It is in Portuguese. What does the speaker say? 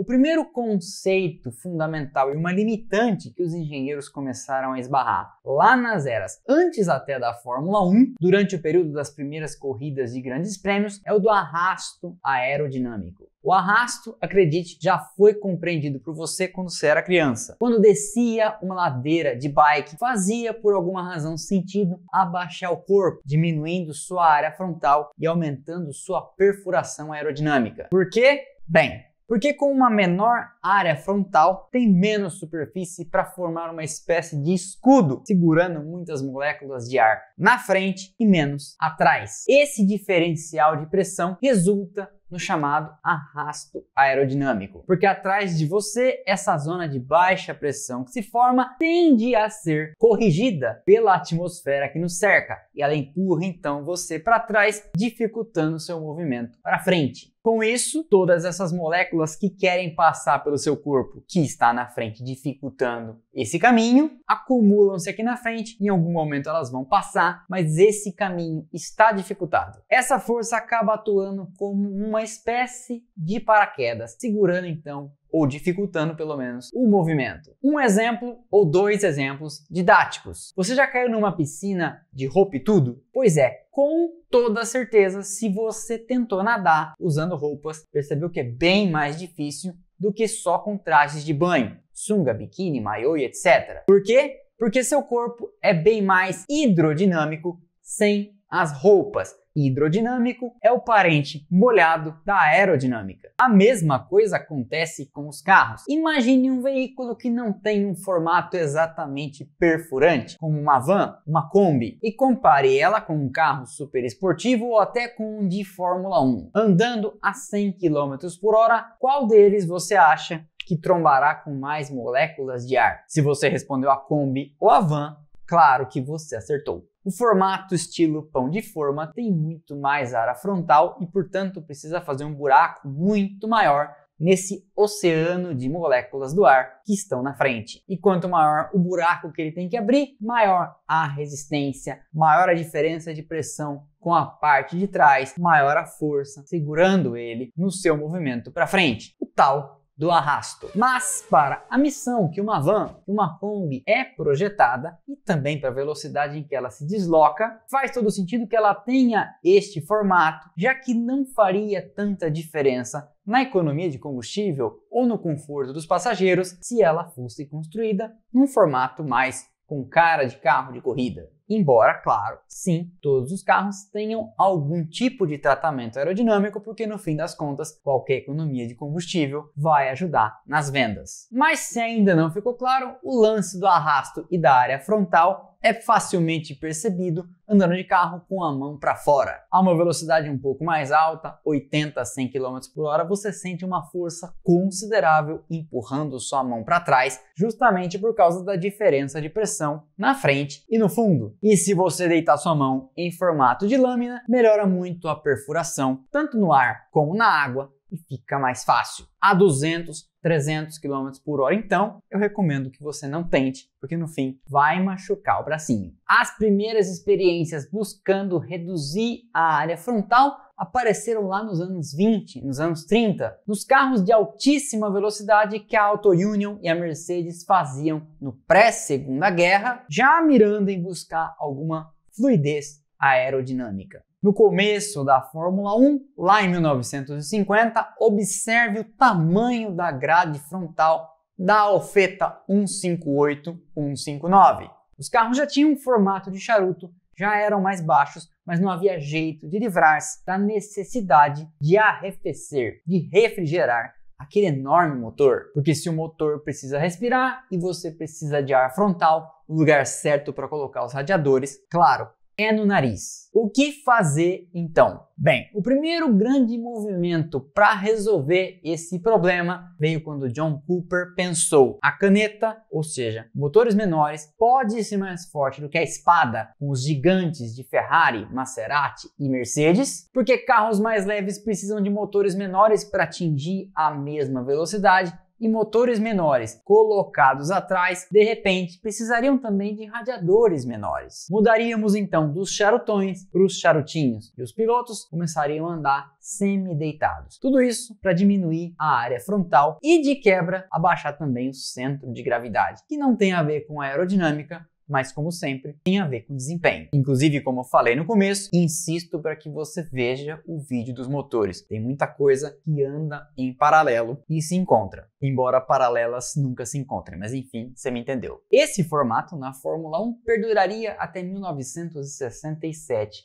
O primeiro conceito fundamental e uma limitante que os engenheiros começaram a esbarrar lá nas eras antes até da Fórmula 1, durante o período das primeiras corridas de grandes prêmios, é o do arrasto aerodinâmico. O arrasto, acredite, já foi compreendido por você quando você era criança. Quando descia uma ladeira de bike, fazia por alguma razão sentido abaixar o corpo, diminuindo sua área frontal e aumentando sua perfuração aerodinâmica. Por quê? Bem, porque com uma menor área frontal tem menos superfície para formar uma espécie de escudo, segurando muitas moléculas de ar na frente e menos atrás. Esse diferencial de pressão resulta no chamado arrasto aerodinâmico, porque atrás de você, essa zona de baixa pressão que se forma tende a ser corrigida pela atmosfera que nos cerca e ela empurra então você para trás, dificultando seu movimento para frente. Com isso, todas essas moléculas que querem passar pelo seu corpo, que está na frente, dificultando esse caminho, acumulam-se aqui na frente, em algum momento elas vão passar, mas esse caminho está dificultado. Essa força acaba atuando como uma espécie de paraquedas, segurando então ou dificultando pelo menos o movimento. Um exemplo ou dois exemplos didáticos. Você já caiu numa piscina de roupa e tudo? Pois é, com toda certeza, se você tentou nadar usando roupas, percebeu que é bem mais difícil do que só com trajes de banho, sunga, biquíni, maiô e etc. Por quê? Porque seu corpo é bem mais hidrodinâmico sem as roupas. Hidrodinâmico é o parente molhado da aerodinâmica. A mesma coisa acontece com os carros. Imagine um veículo que não tem um formato exatamente perfurante, como uma van, uma Kombi, e compare ela com um carro super esportivo ou até com um de Fórmula 1. Andando a 100 km por hora, qual deles você acha que trombará com mais moléculas de ar? Se você respondeu a Kombi ou a van, claro que você acertou. O formato estilo pão de forma tem muito mais área frontal e, portanto, precisa fazer um buraco muito maior nesse oceano de moléculas do ar que estão na frente. E quanto maior o buraco que ele tem que abrir, maior a resistência, maior a diferença de pressão com a parte de trás, maior a força segurando ele no seu movimento para frente. O tal do arrasto. Mas para a missão que uma van, uma Kombi é projetada e também para a velocidade em que ela se desloca, faz todo sentido que ela tenha este formato, já que não faria tanta diferença na economia de combustível ou no conforto dos passageiros se ela fosse construída num formato mais com cara de carro de corrida. Embora, claro, sim, todos os carros tenham algum tipo de tratamento aerodinâmico, porque no fim das contas, qualquer economia de combustível vai ajudar nas vendas. Mas se ainda não ficou claro, o lance do arrasto e da área frontal é facilmente percebido andando de carro com a mão para fora. A uma velocidade um pouco mais alta, 80 a 100 km por hora, você sente uma força considerável empurrando sua mão para trás, justamente por causa da diferença de pressão na frente e no fundo. E se você deitar sua mão em formato de lâmina, melhora muito a perfuração, tanto no ar como na água, e fica mais fácil. A 200, 300 km por hora, então, eu recomendo que você não tente, porque no fim vai machucar o bracinho. As primeiras experiências buscando reduzir a área frontal apareceram lá nos anos 20, nos anos 30, nos carros de altíssima velocidade que a Auto Union e a Mercedes faziam no pré-Segunda Guerra, já mirando em buscar alguma fluidez aerodinâmica. No começo da Fórmula 1, lá em 1950, observe o tamanho da grade frontal da Alfetta 158-159. Os carros já tinham um formato de charuto, já eram mais baixos, mas não havia jeito de livrar-se da necessidade de arrefecer, de refrigerar aquele enorme motor. Porque se o motor precisa respirar e você precisa de ar frontal, o lugar certo para colocar os radiadores, claro, é no nariz. O que fazer então? Bem, o primeiro grande movimento para resolver esse problema veio quando John Cooper pensou: a caneta, ou seja, motores menores, pode ser mais forte do que a espada com os gigantes de Ferrari, Maserati e Mercedes, porque carros mais leves precisam de motores menores para atingir a mesma velocidade e motores menores colocados atrás, de repente, precisariam também de radiadores menores. Mudaríamos então dos charutões para os charutinhos e os pilotos começariam a andar semi-deitados. Tudo isso para diminuir a área frontal e, de quebra, abaixar também o centro de gravidade, que não tem a ver com a aerodinâmica, mas como sempre, tem a ver com desempenho. Inclusive, como eu falei no começo, insisto para que você veja o vídeo dos motores. Tem muita coisa que anda em paralelo e se encontra, embora paralelas nunca se encontrem, mas enfim, você me entendeu. Esse formato na Fórmula 1 perduraria até 1967,